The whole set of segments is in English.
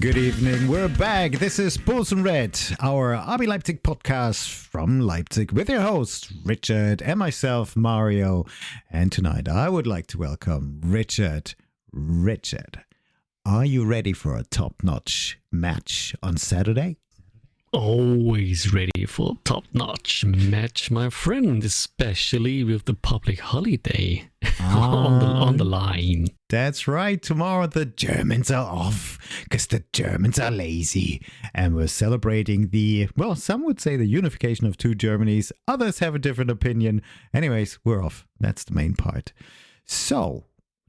Good evening. We're back. This is Bulls and Red, our RB Leipzig podcast from Leipzig with your host, Richard, and myself, Mario. And tonight I would like to welcome Richard. Richard, are you ready for a top-notch match on Saturday? Always ready for a top-notch match, my friend, especially with the public holiday on the line. That's right. Tomorrow the Germans are off because the Germans are lazy. And we're celebrating some would say the unification of two Germanys. Others have a different opinion. Anyways, we're off. That's the main part. So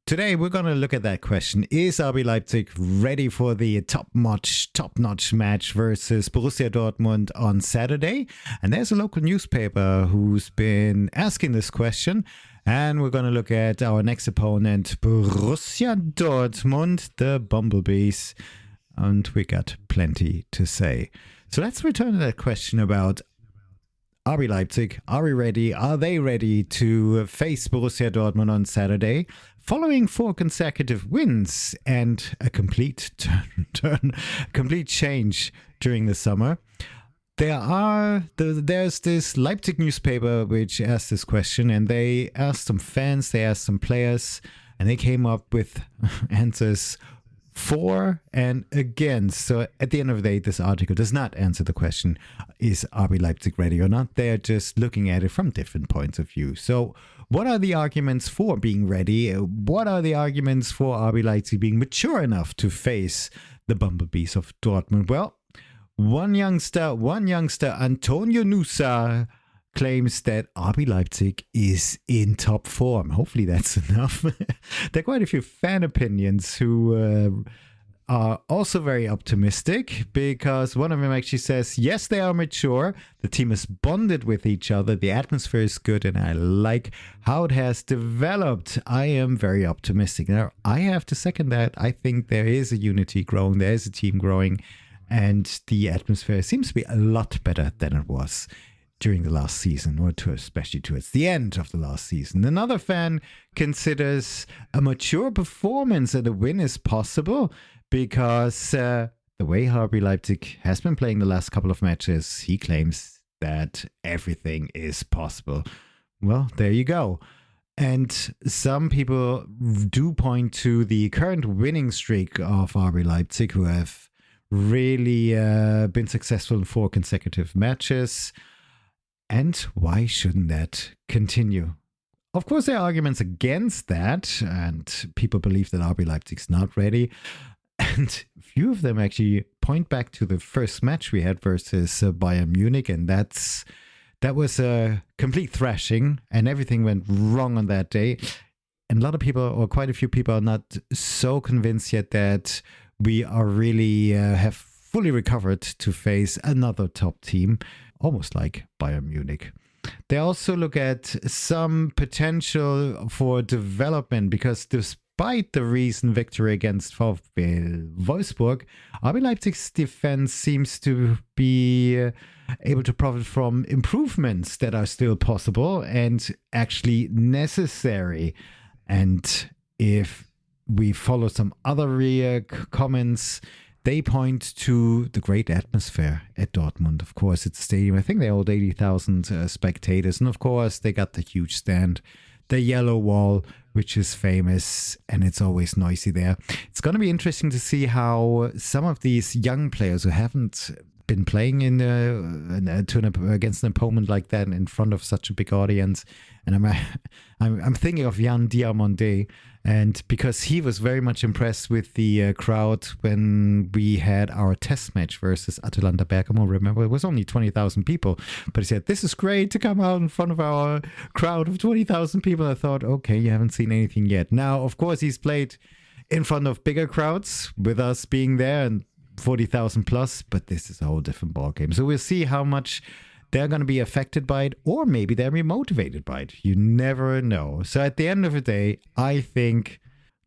today we're going to look at that question. Is RB Leipzig ready for the top-notch match versus Borussia Dortmund on Saturday? And there's a local newspaper who's been asking this question. And we're going to look at our next opponent, Borussia Dortmund, the bumblebees. And we got plenty to say. So let's return to that question about RB Leipzig. Are we ready? Are they ready to face Borussia Dortmund on Saturday? Following 4 consecutive wins and a complete complete change during the summer. There's this Leipzig newspaper which asked this question, and they asked some fans, they asked some players, and they came up with answers for and against. So at the end of the day, this article does not answer the question, is RB Leipzig ready or not? They're just looking at it from different points of view. So what are the arguments for being ready? What are the arguments for RB Leipzig being mature enough to face the bumblebees of Dortmund? Well, one youngster, Antonio Nusa, claims that RB Leipzig is in top form. Hopefully that's enough. There are quite a few fan opinions who are also very optimistic, because one of them actually says, yes, they are mature. The team is bonded with each other. The atmosphere is good, and I like how it has developed. I am very optimistic. Now, I have to second that. I think there is a unity growing. There is a team growing. And the atmosphere seems to be a lot better than it was during the last season, or especially towards the end of the last season. Another fan considers a mature performance and a win is possible because the way RB Leipzig has been playing the last couple of matches, he claims that everything is possible. Well, there you go. And some people do point to the current winning streak of RB Leipzig, who have really been successful in 4 consecutive matches. And why shouldn't that continue? Of course, there are arguments against that, and people believe that RB Leipzig's not ready. And a few of them actually point back to the first match we had versus Bayern Munich, and that was a complete thrashing, and everything went wrong on that day. And a lot of people, or quite a few people, are not so convinced yet that we are really have fully recovered to face another top team, almost like Bayern Munich. They also look at some potential for development, because despite the recent victory against VfB Wolfsburg, RB Leipzig's defense seems to be able to profit from improvements that are still possible and actually necessary. And if we follow some other comments, they point to the great atmosphere at Dortmund. Of course, it's a stadium. I think they hold 80,000 spectators. And of course, they got the huge stand, the yellow wall, which is famous, and it's always noisy there. It's going to be interesting to see how some of these young players who haven't been playing against an opponent like that in front of such a big audience. And I'm thinking of Jan Diamonde, and because he was very much impressed with the crowd when we had our test match versus Atalanta Bergamo. Remember, it was only 20,000 people, but he said, this is great to come out in front of our crowd of 20,000 people. I thought, okay, you haven't seen anything yet. Now, of course, he's played in front of bigger crowds with us being there, and 40,000 plus, but this is a whole different ballgame. So we'll see how much they're going to be affected by it, or maybe they're motivated by it. You never know. So at the end of the day, I think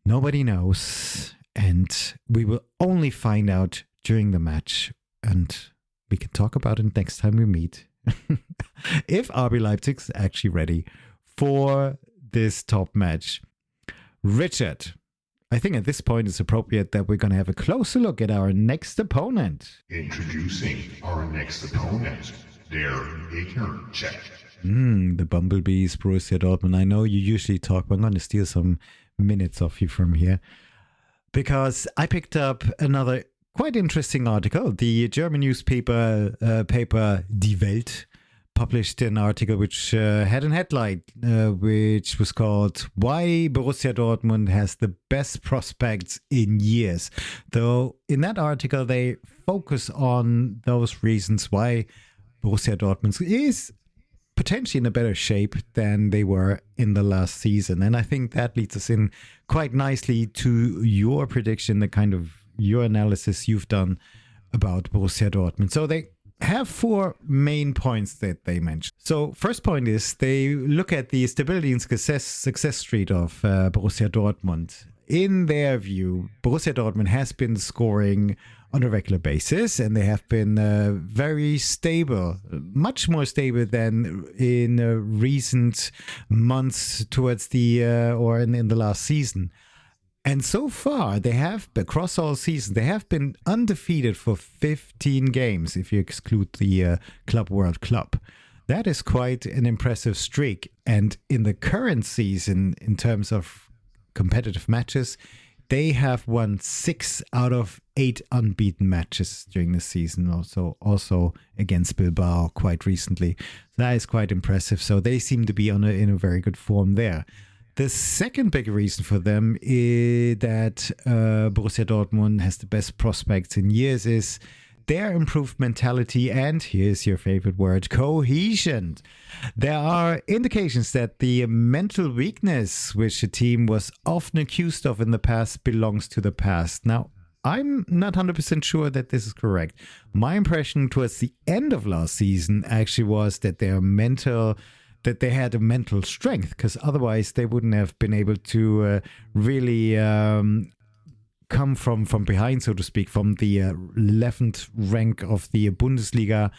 nobody knows, and we will only find out during the match, and we can talk about it next time we meet. If RB Leipzig's actually ready for this top match. Richard, I think at this point it's appropriate that we're going to have a closer look at our next opponent. Introducing our next opponent, their Gegnercheck. The bumblebees, Borussia Dortmund. I know you usually talk, but I'm going to steal some minutes off you from here because I picked up another quite interesting article. The German newspaper Die Welt published an article which had an headline which was called "Why Borussia Dortmund Has the Best Prospects in Years." Though in that article they focus on those reasons why Borussia Dortmund is potentially in a better shape than they were in the last season. And I think that leads us in quite nicely to your prediction, the kind of your analysis you've done about Borussia Dortmund. So they have 4 main points that they mentioned. So first point is they look at the stability and success streak of Borussia Dortmund. In their view, Borussia Dortmund has been scoring on a regular basis, and they have been very stable, much more stable than in recent months towards the or in the last season. And so far, they have, across all seasons, they have been undefeated for 15 games, if you exclude the Club World Cup. That is quite an impressive streak. And in the current season, in terms of competitive matches, they have won 6 out of 8 unbeaten matches during the season, also against Bilbao quite recently. That is quite impressive. So they seem to be in a very good form there. The second big reason for them is that Borussia Dortmund has the best prospects in years is their improved mentality and, here's your favorite word, cohesion. There are indications that the mental weakness which the team was often accused of in the past belongs to the past. Now, I'm not 100% sure that this is correct. My impression towards the end of last season actually was that they had a mental strength, because otherwise they wouldn't have been able to really come from behind, so to speak, from the 11th rank of the Bundesliga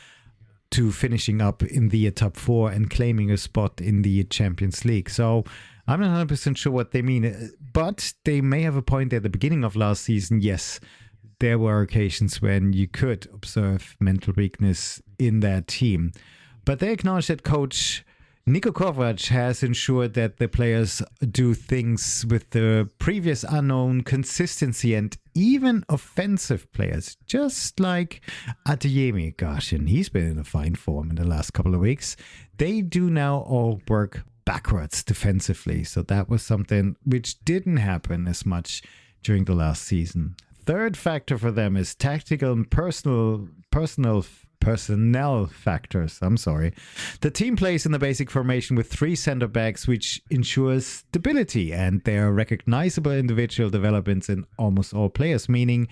to finishing up in the top 4 and claiming a spot in the Champions League. So I'm not 100% sure what they mean, but they may have a point at the beginning of last season. Yes, there were occasions when you could observe mental weakness in that team. But they acknowledge that coach Niko Kovac has ensured that the players do things with the previous unknown consistency, and even offensive players, just like Adeyemi. Gosh, and he's been in a fine form in the last couple of weeks. They do now all work backwards defensively. So that was something which didn't happen as much during the last season. Third factor for them is tactical and personnel factors. The team plays in the basic formation with 3 center backs, which ensures stability, and there are recognizable individual developments in almost all players, meaning,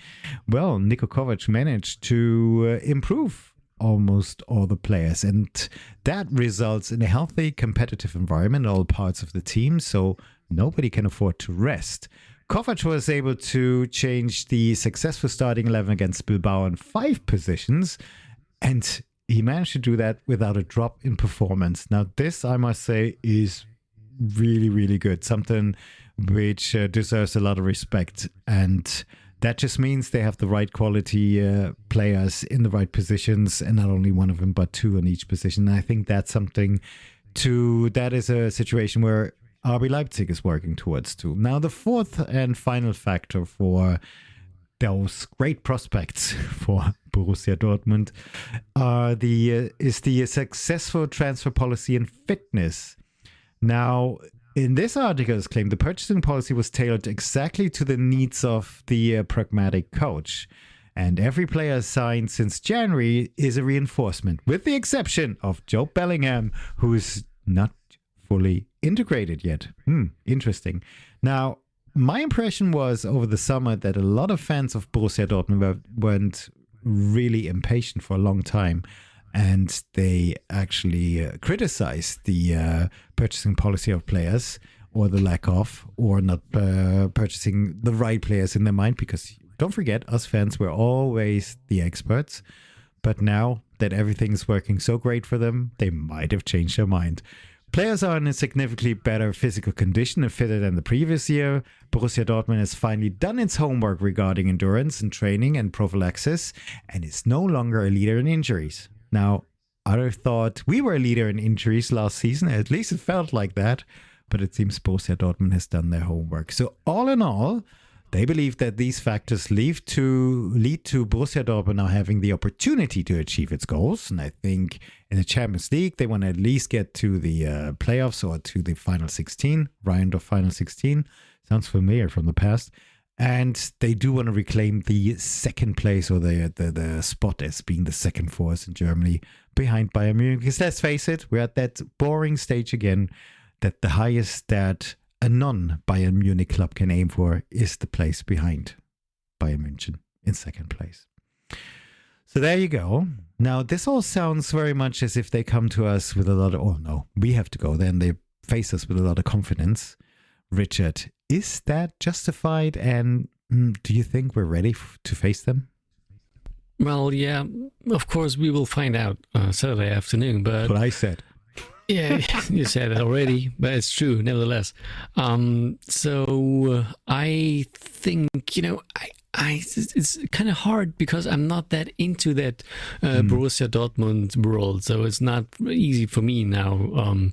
well, Niko Kovac managed to improve almost all the players, and that results in a healthy competitive environment in all parts of the team, so nobody can afford to rest. Kovac was able to change the successful starting 11 against Bilbao in 5 positions, and he managed to do that without a drop in performance. Now, this, I must say, is really, really good. Something which deserves a lot of respect. And that just means they have the right quality players in the right positions, and not only one of them, but 2 in each position. And I think that's something that is a situation where RB Leipzig is working towards too. Now, the fourth and final factor for those great prospects for Borussia Dortmund is the successful transfer policy and fitness. Now, in this article's claim, the purchasing policy was tailored exactly to the needs of the pragmatic coach. And every player signed since January is a reinforcement, with the exception of Joe Bellingham, who's not fully integrated yet. Interesting. Now, my impression was over the summer that a lot of fans of Borussia Dortmund weren't really impatient for a long time, and they actually criticized the purchasing policy of players, or the lack of, or not purchasing the right players in their mind, because don't forget, us fans were always the experts, but now that everything's working so great for them, they might have changed their mind. Players are in a significantly better physical condition and fitter than the previous year. Borussia Dortmund has finally done its homework regarding endurance and training and prophylaxis and is no longer a leader in injuries. Now, others thought we were a leader in injuries last season. At least it felt like that. But it seems Borussia Dortmund has done their homework. So all in all, they believe that these factors lead to Borussia Dortmund now having the opportunity to achieve its goals. And I think in the Champions League, they want to at least get to the playoffs or to the final 16, round of final 16. Sounds familiar from the past. And they do want to reclaim the second place or the spot as being the second force in Germany behind Bayern Munich. Because let's face it, we're at that boring stage again that the highest that a non-Bayern Munich club can aim for is the place behind Bayern München in second place. So there you go. Now, this all sounds very much as if they come to us with a lot of, oh no, we have to go there, and they face us with a lot of confidence. Richard, is that justified? And do you think we're ready to face them? Well, yeah, of course, we will find out Saturday afternoon. But that's what I said. Yeah, you said it already, but it's true nevertheless. So I think, it's kind of hard because I'm not that into that Borussia Dortmund world. So it's not easy for me now,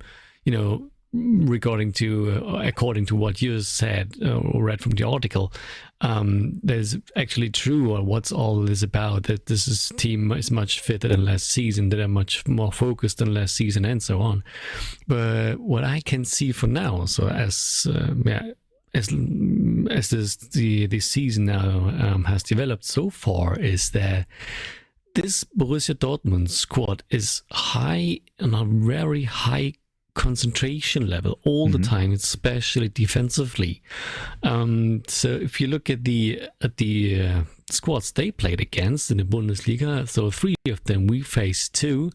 according to what you said or read from the article, there's actually true or what's all this about, that team is much fitter than last season, that are much more focused than last season and so on. But what I can see for now, so as the season now has developed so far, is that this Borussia Dortmund squad is high on a very high concentration level all the time, especially defensively. So if you look at the squads they played against in the Bundesliga, so 3 of them we faced 2,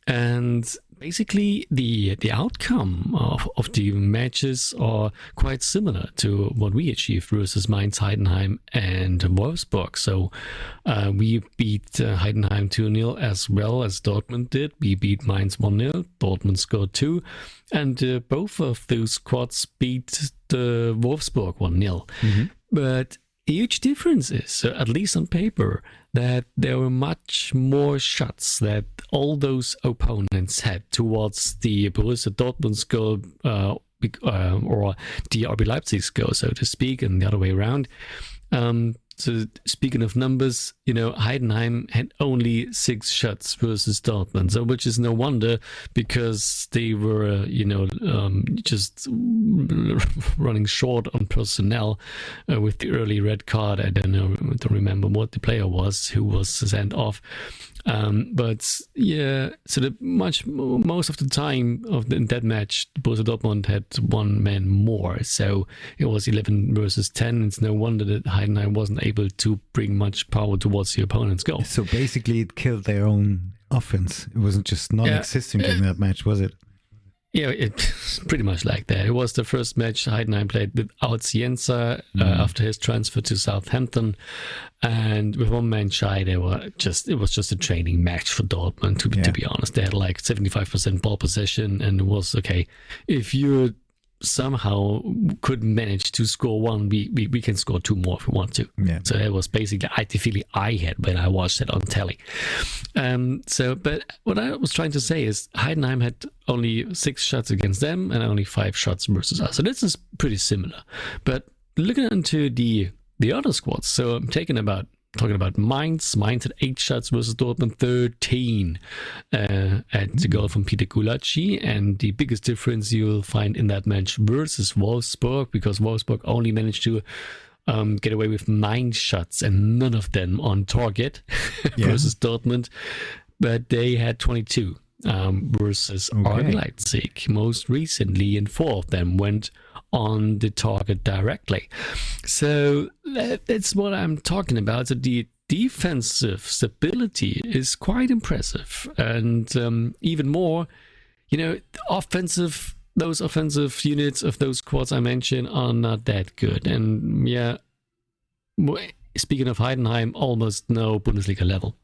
and basically the outcome of the matches are quite similar to what we achieved versus Mainz, Heidenheim and Wolfsburg. So we beat Heidenheim 2-0 as well as Dortmund did. We beat Mainz 1-0, Dortmund scored 2, and both of those squads beat the Wolfsburg 1-0. But a huge difference is, at least on paper, that there were much more shots that all those opponents had towards the Borussia Dortmund's goal or the RB Leipzig's goal, so to speak, and the other way around. So speaking of numbers, Heidenheim had only 6 shots versus Dortmund, so which is no wonder because they were, just running short on personnel with the early red card. I don't remember what the player was who was sent off. But yeah, so most of the time in that match, Borussia Dortmund had 1 man more. So it was 11 versus 10. It's no wonder that Heidenheim wasn't able to bring much power towards the opponent's goal. So basically it killed their own offense. It wasn't just non-existent in that match, was it? Yeah, it's pretty much like that. It was the first match Heidenheim played without Cienza after his transfer to Southampton, and with 1 man shy, it was just a training match for Dortmund. To be honest, they had like 75% ball possession, and it was okay. If you somehow could manage to score 1, we can score 2 more if we want to. Yeah. So that was basically the feeling I had when I watched it on telly. But what I was trying to say is Heidenheim had only 6 shots against them and only 5 shots versus us. So this is pretty similar. But looking into the other squads, so I'm talking about Mainz. Mainz had 8 shots versus Dortmund 13 at the goal from Peter Gulacsi. And the biggest difference you will find in that match versus Wolfsburg, because Wolfsburg only managed to get away with 9 shots and none of them on target versus Dortmund. But they had 22 versus RB Leipzig most recently, and 4 of them went on the target directly. So that's what I'm talking about. So the defensive stability is quite impressive, and even more, those offensive units of those squads I mentioned are not that good. And speaking of Heidenheim, almost no Bundesliga level.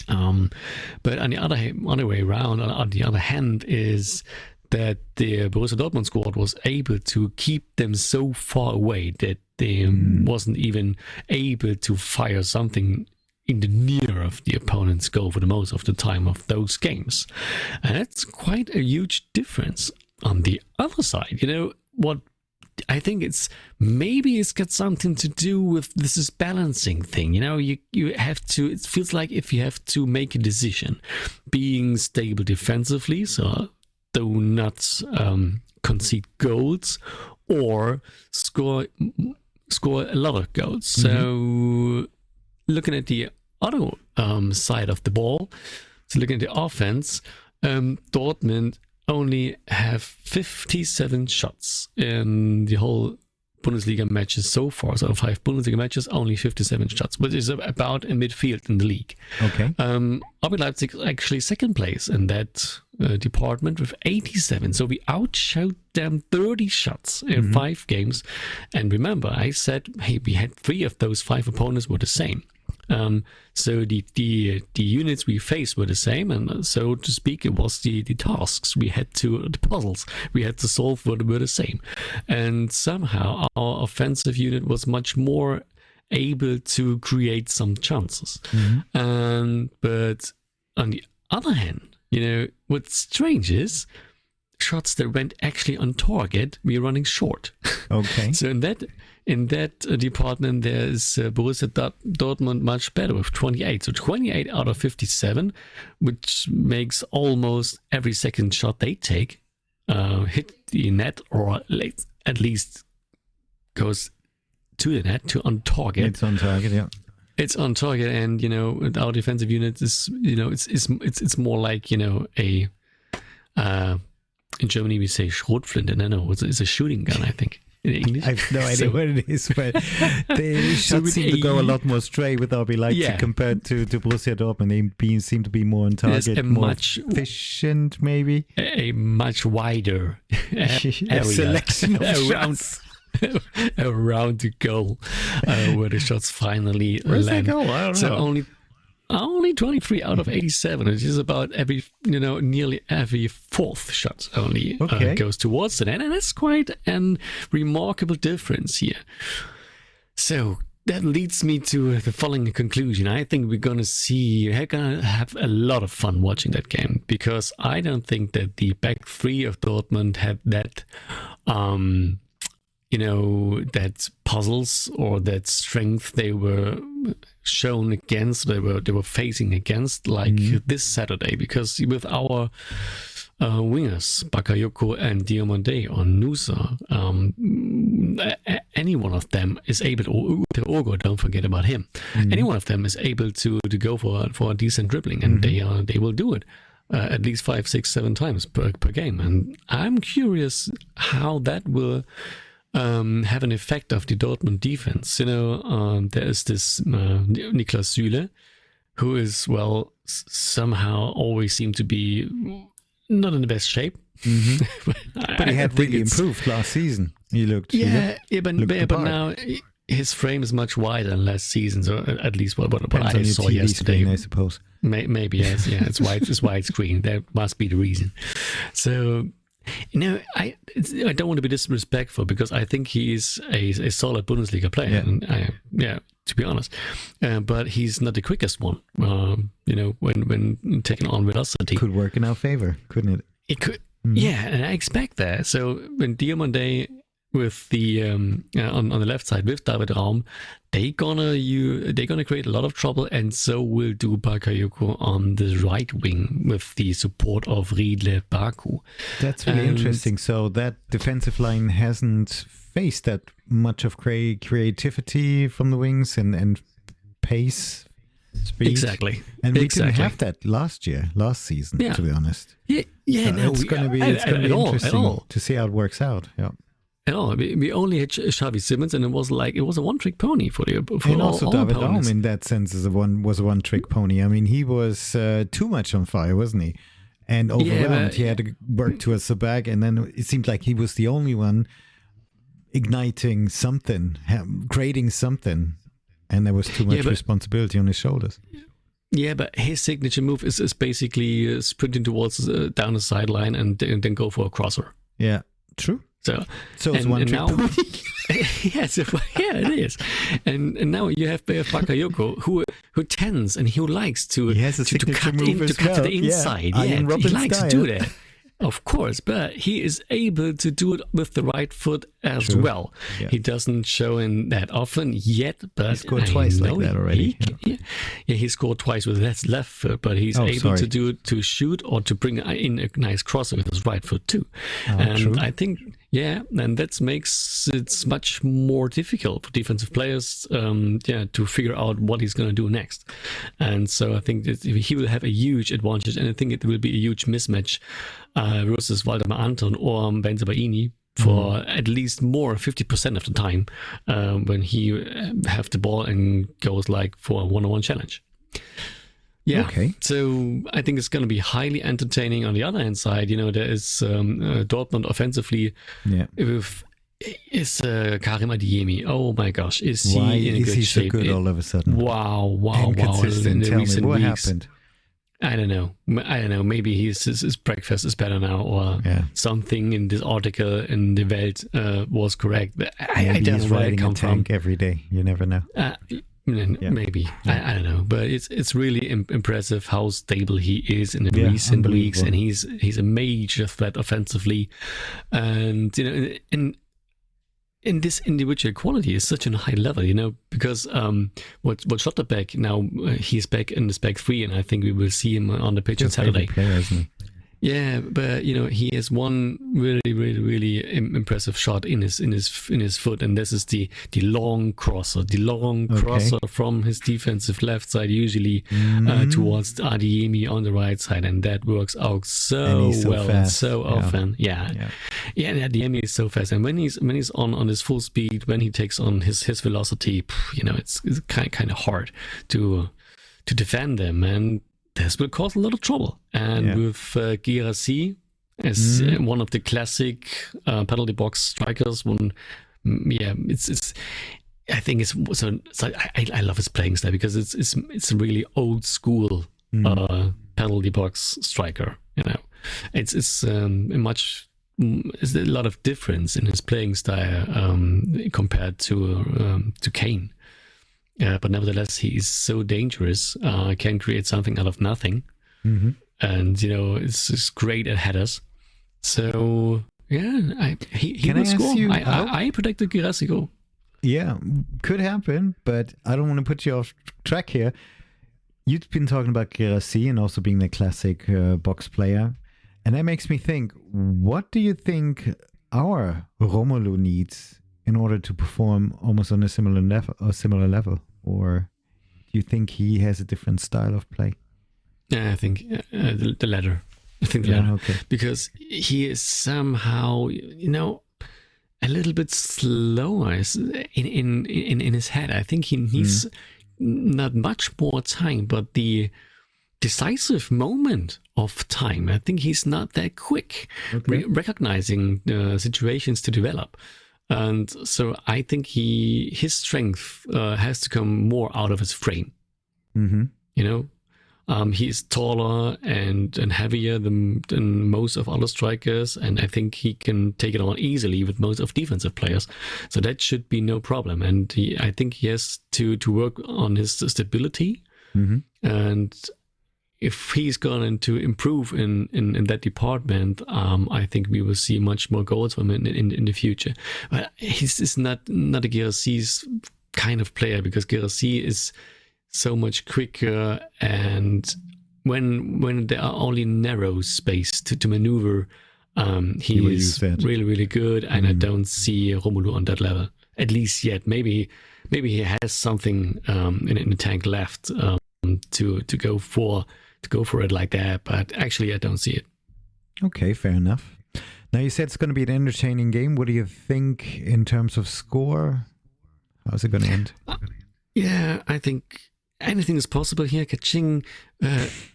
But on the other way around, on the other hand, is that the Borussia Dortmund squad was able to keep them so far away that they wasn't even able to fire something in the near of the opponent's goal for the most of the time of those games. And that's quite a huge difference. On the other side, what I think it's got something to do with this balancing thing. You have to, it feels like if you have to make a decision, being stable defensively, so do not concede goals or score a lot of goals. So looking at the other side of the ball, so looking at the offense, Dortmund only have 57 shots in the whole Bundesliga matches so far. So 5 Bundesliga matches, only 57 shots, which is about a midfield in the league. Okay. RB Leipzig actually second place in that department with 87. So we outshot them 30 shots in 5 games. And remember, I said, hey, we had 3 of those 5 opponents were the same. So the units we faced were the same, and so to speak, it was the tasks the puzzles we had to solve were the same. And somehow our offensive unit was much more able to create some chances. But on the other hand, what's strange is shots that went actually on target, we're running short. Okay. So in that department, there's Borussia Dortmund much better with 28. So 28 out of 57, which makes almost every second shot they take hit the net, or at least goes to the net, to on target. It's on target, yeah. It's on target, and our defensive unit is, it's more like a. In Germany, we say Schrotflinte. No, it's a shooting gun, I think, in English. I have no idea what it is, but the shots seem to go a lot more straight with RB Leipzig compared to Borussia Dortmund. They seem to be more on target, more efficient, maybe. A much wider area selection of shots around the goal, where the shots finally Where's land. that goal? I don't know. Only 23 out of 87, which is about nearly every 4th shot only goes towards the net, and that's quite a remarkable difference here. So that leads me to the following conclusion. I think we're gonna have a lot of fun watching that game, because I don't think that the back 3 of Dortmund had that that puzzles or that strength they were shown against, they were facing against, like this Saturday, because with our wingers, Bakayoko and Diomande on Nusa, any one of them is able to, Orgo, don't forget about him, any one of them is able to go for a decent dribbling, and they will do it. At least 5, 6, 7 times per game, and I'm curious how that will have an effect of the Dortmund defense. There is this Niklas Süle, who is, somehow always seemed to be not in the best shape. But he had really improved last season. He looked but now his frame is much wider than last season, so at least what I saw yesterday. Screen, I suppose. Maybe, yes. Yeah, it's widescreen. That must be the reason. So, I don't want to be disrespectful, because I think he is a solid Bundesliga player, and to be honest, but he's not the quickest one. When taken on velocity, could work in our favor, couldn't it? It could, and I expect that. So when Diomande with the on the left side with David Raum, they're gonna create a lot of trouble, and so will do Bakayoko on the right wing with the support of Riedle Baku. That's really interesting. So that defensive line hasn't faced that much of creativity from the wings and pace, speed. Exactly. And we didn't have that last season, to be honest. It's going to be interesting to see how it works out. Yeah. We only had Xavi Simons, and it was a one-trick pony for and all, also David opponents. Raum in that sense was a one-trick pony. I mean, he was too much on fire, wasn't he? And overwhelmed. He had to work towards the back, and then it seemed like he was the only one igniting something, creating something, and there was too much responsibility on his shoulders. Yeah, but his signature move is basically sprinting towards down the sideline and then go for a crosser. Yeah, true. So it's one trick now, yes, yeah, it is. And now you have Bakayoko who tends and who likes to cut to the inside. Yeah, he likes to do that. Of course, but he is able to do it with the right foot as well. Yeah. He doesn't show in that often yet, but he scored twice like that already. He scored twice with his left foot, but he's able to do it to shoot or to bring in a nice crosser with his right foot too. And I think, and that makes it much more difficult for defensive players, to figure out what he's going to do next. And so I think that he will have a huge advantage, and I think it will be a huge mismatch versus Waldemar Anton or Benzabaini for at least more 50% of the time when he have the ball and goes like for a one-on-one challenge. Yeah. Okay. So I think it's going to be highly entertaining. On the other hand side, there is Dortmund offensively. Yeah. Is Karim Adeyemi? Oh my gosh, is he in good shape? So good all of a sudden? Wow! In the recent weeks, happened? I don't know. Maybe his breakfast is better now, or something in this article in the Welt was correct. But I don't know where it come from. Every day, you never know. Maybe I don't know, but it's really impressive how stable he is in the recent weeks, and he's a major threat offensively, and in this individual quality is such a high level, because what Schotterbeck now he's back in this back three, and I think we will see him on the pitch on Saturday. Player, isn't he? Yeah, but he has one really, really, really impressive shot in his foot, and this is the long crosser, from his defensive left side, usually towards Adeyemi on the right side, and that works out so well and so often. Yeah, Adeyemi is so fast, and when he's on his full speed, when he takes on his velocity, it's kind of hard to defend them, and this will cause a lot of trouble. And with Guirassy as one of the classic penalty box strikers, it's I think it's so I love his playing style because it's a really old school penalty box striker. It's a lot of difference in his playing style compared to Kane. But nevertheless, he is so dangerous, can create something out of nothing. And, it's great at headers. So, he will score. I predicted Guirassy goal. Yeah, could happen, but I don't want to put you off track here. You've been talking about Guirassy and also being the classic box player. And that makes me think, what do you think our Romelu needs in order to perform almost on a similar level? Or do you think he has a different style of play? Yeah, I think the latter. I think the latter. Okay. Because he is somehow, a little bit slower in his head. I think he needs not much more time, but the decisive moment of time. I think he's not that quick recognizing situations to develop. And so I think his strength has to come more out of his frame. He is taller and heavier than most of other strikers, and I think he can take it on easily with most of defensive players. So that should be no problem. And I think he has to work on his stability. And if he's going to improve in that department, I think we will see much more goals from him in the future. But he's not a Guirassy's kind of player, because Guirassy is so much quicker, and when there are only narrow space to maneuver, he is really, really good, and I don't see Romelu on that level, at least yet. Maybe he has something in the tank left to go for it like that, but actually I don't see it. Okay, fair enough. Now, you said it's going to be an entertaining game. What do you think in terms of score? How's it going to end? I think anything is possible here. Kaching.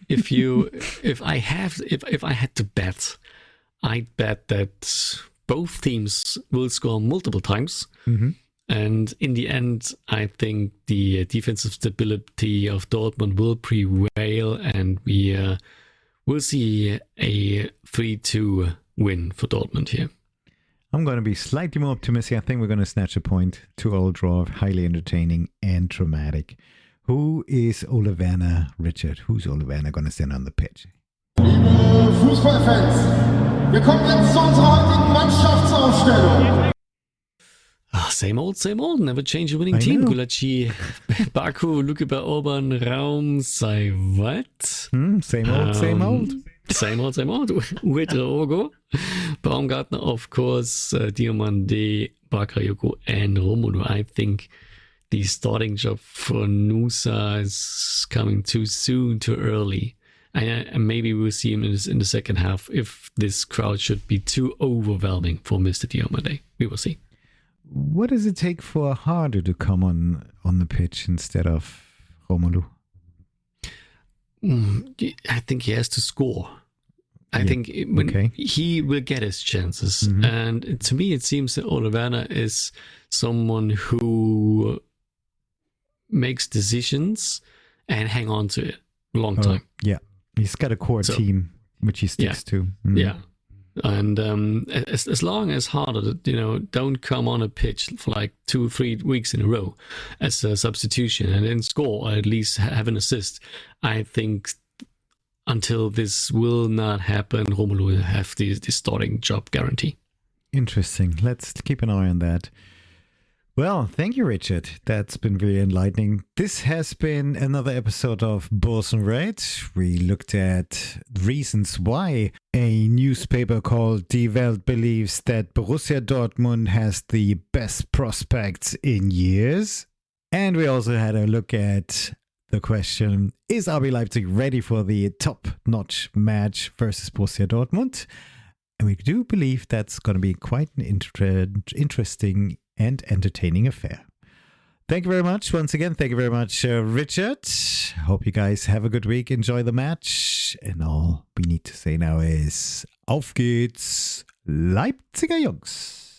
If I had to bet, I'd bet that both teams will score multiple times, And in the end, I think the defensive stability of Dortmund will prevail, and we will see a 3-2 win for Dortmund here. I'm going to be slightly more optimistic. I think we're going to snatch a point. 2-all draw, highly entertaining and dramatic. Who is Ole Werner, Richard? Who's Ole Werner going to stand on the pitch? Liebe Fußballfans, wir kommen jetzt zu unserer heutigen Mannschaftsaufstellung. Same old, never change a winning team. Gulaci, Baku, Luke Orban, Raum, sei what? Same old. Same old. Uetre Ogo, Baumgartner, of course, Diomande, Bakayoko, and Romulu. I think the starting job for Nusa is coming too soon, too early. And maybe we'll see him in the second half if this crowd should be too overwhelming for Mr. Diomande. We will see. What does it take for Harder to come on the pitch instead of Romelu? I think he has to score. I think he will get his chances. Mm-hmm. And to me, it seems that Ole Werner is someone who makes decisions and hang on to it a long time. Yeah. He's got a core team, which he sticks to. Mm. Yeah. And as long as Harder, don't come on a pitch for like 2-3 weeks in a row as a substitution and then score or at least have an assist, I think until this will not happen, Romelu will have the starting job guarantee. Interesting. Let's keep an eye on that. Well, thank you, Richard. That's been very enlightening. This has been another episode of Borussia Red. We looked at reasons why a newspaper called Die Welt believes that Borussia Dortmund has the best prospects in years. And we also had a look at the question, is RB Leipzig ready for the top-notch match versus Borussia Dortmund? And we do believe that's going to be quite an interesting and entertaining affair. Thank you very much. Once again, thank you very much, Richard. Hope you guys have a good week. Enjoy the match. And all we need to say now is Auf geht's, Leipziger Jungs.